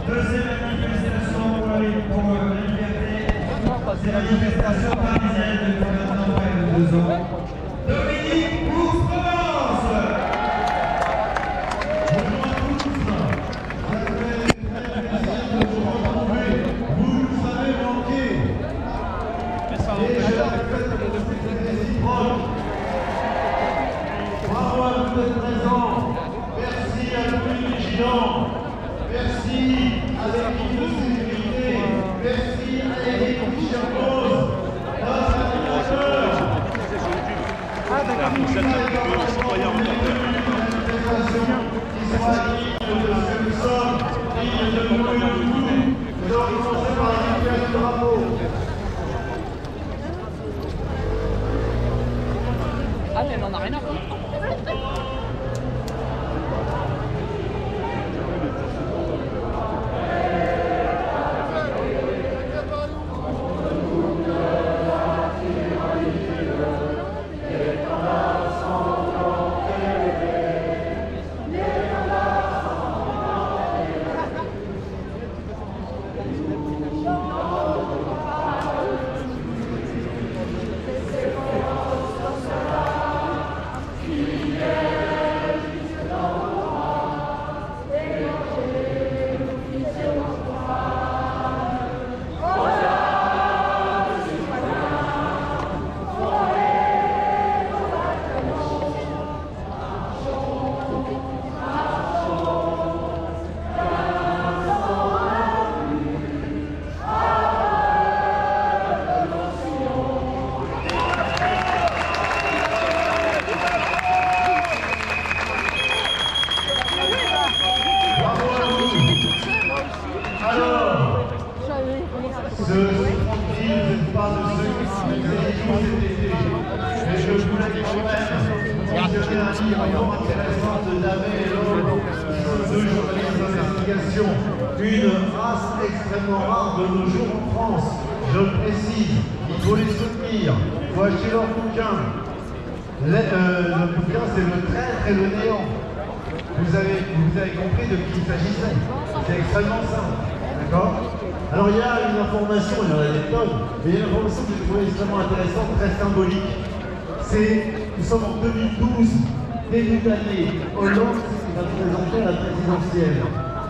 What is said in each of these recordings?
de ces manifestations pour la liberté. C'est la manifestation parisienne depuis maintenant près de 2 ans. Dominique Bourse-Provence. Bonjour à tous. Ça fait très plaisir de vous retrouver. Vous nous avez manqué. Et je la fête de cette réciproque. Bravo à vous d'être présents. Merci à tous les vigilants. Merci à l'équipe de sécurité. Merci à Eric Michel-Rose, notre animateur. Qui soit digne de ce que nous sommes, digne de nous et de vous. Nous allons commencer par la rituel du drapeau. Ah, mais on n'en a rien à foutre. Une race extrêmement rare de nos jours en France. Je le précise, il faut les soutenir, il faut acheter leur bouquin. Le bouquin, c'est le traître et le néant. Vous avez compris de qui il s'agissait. C'est extrêmement simple. D'accord? Alors il y a une information, il y en a des tonnes, mais il y a une information que j'ai trouvée extrêmement intéressante, très symbolique. Nous sommes en 2012, début d'année, Hollande va se présenter à la présidentielle.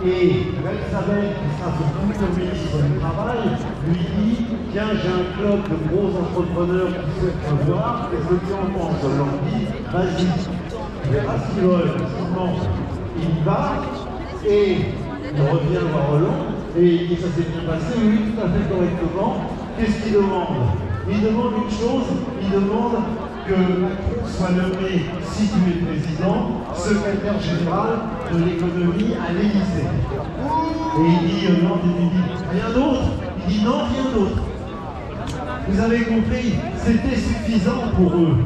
Et Elisabeth, qui sera son futur ministre du Travail, lui dit « Tiens, j'ai un club de gros entrepreneurs qui souhaitent me voir, qu'est-ce que tu en penses ?» On leur dit « Vas-y, tu verras ce qu'ils veulent. » Effectivement, il y va et il revient voir Hollande et il dit « Ça s'est bien passé, oui, tout à fait correctement. » Qu'est-ce qu'il demande? Il demande une chose, il demande que Macron soit nommé, si tu es président, secrétaire général de l'économie à l'Élysée. Et il dit non, il dit rien d'autre. Il dit non, rien d'autre. Vous avez compris, c'était suffisant pour eux.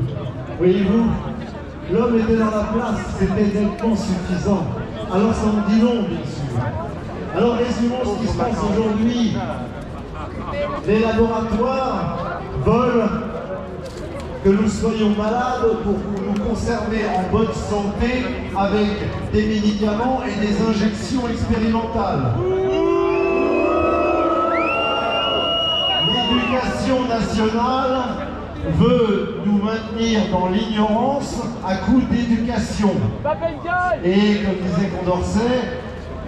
Voyez-vous, l'homme était dans la place, c'était nettement suffisant. Alors ça en dit long, bien sûr. Alors résumons ce qui se passe aujourd'hui. Les laboratoires veulent que nous soyons malades pour nous conserver en bonne santé avec des médicaments et des injections expérimentales. L'éducation nationale veut nous maintenir dans l'ignorance à coup d'éducation. Et comme disait Condorcet,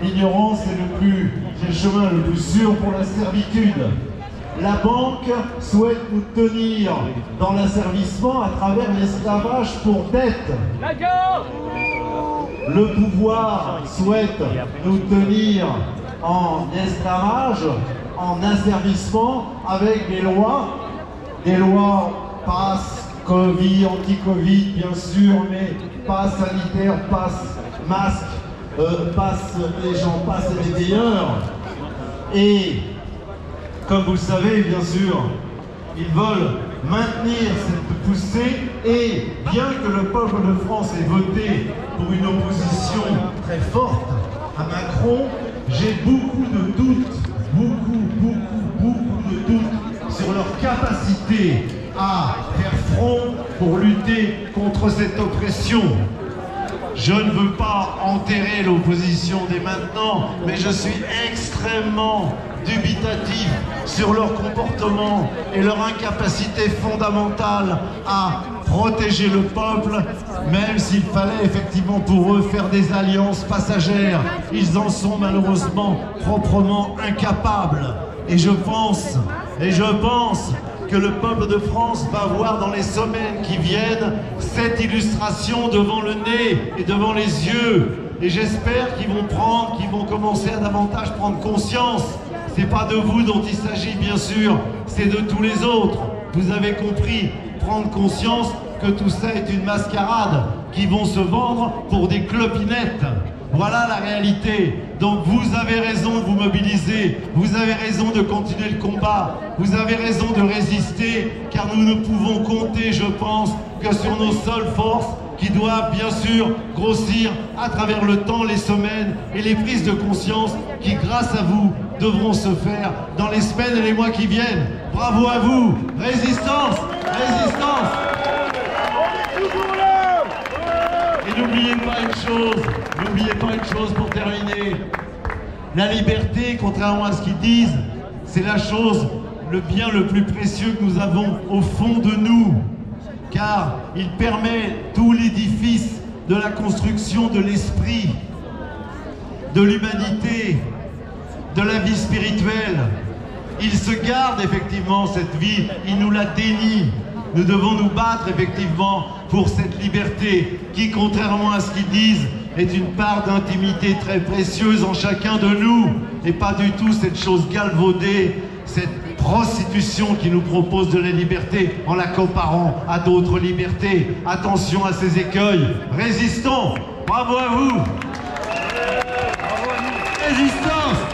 l'ignorance est le chemin le plus sûr pour la servitude. La banque souhaite nous tenir dans l'asservissement à travers l'esclavage pour dette. Le pouvoir souhaite nous tenir en esclavage, en asservissement avec des lois pass Covid, anti-Covid bien sûr, mais pass sanitaire, pass masque, pass les gens passent les meilleurs. Et comme vous le savez, bien sûr, ils veulent maintenir cette poussée et bien que le peuple de France ait voté pour une opposition très forte à Macron, j'ai beaucoup de doutes, beaucoup de doutes sur leur capacité à faire front pour lutter contre cette oppression. Je ne veux pas enterrer l'opposition dès maintenant, mais je suis extrêmement dubitatif sur leur comportement et leur incapacité fondamentale à protéger le peuple, même s'il fallait effectivement pour eux faire des alliances passagères. Ils en sont malheureusement proprement incapables. Et je pense que le peuple de France va voir dans les semaines qui viennent cette illustration devant le nez et devant les yeux. Et j'espère qu'ils vont commencer à davantage prendre conscience. C'est pas de vous dont il s'agit, bien sûr, c'est de tous les autres. Vous avez compris, prendre conscience que tout ça est une mascarade, qui vont se vendre pour des clopinettes. Voilà la réalité. Donc vous avez raison de vous mobiliser, vous avez raison de continuer le combat, vous avez raison de résister, car nous ne pouvons compter, je pense, que sur nos seules forces, qui doivent bien sûr grossir à travers le temps, les semaines et les prises de conscience qui, grâce à vous, devront se faire dans les semaines et les mois qui viennent. Bravo à vous. Résistance, résistance. Et n'oubliez pas une chose pour terminer. La liberté, contrairement à ce qu'ils disent, c'est la chose, le bien le plus précieux que nous avons au fond de nous. Car il permet tout l'édifice de la construction de l'esprit, de l'humanité, de la vie spirituelle. Il se garde effectivement cette vie, il nous la dénie. Nous devons nous battre effectivement pour cette liberté qui, contrairement à ce qu'ils disent, est une part d'intimité très précieuse en chacun de nous et pas du tout cette chose galvaudée, cette prostitution qui nous propose de la liberté en la comparant à d'autres libertés. Attention à ces écueils. Résistons. Bravo à vous. Bravo à nous. Résistance.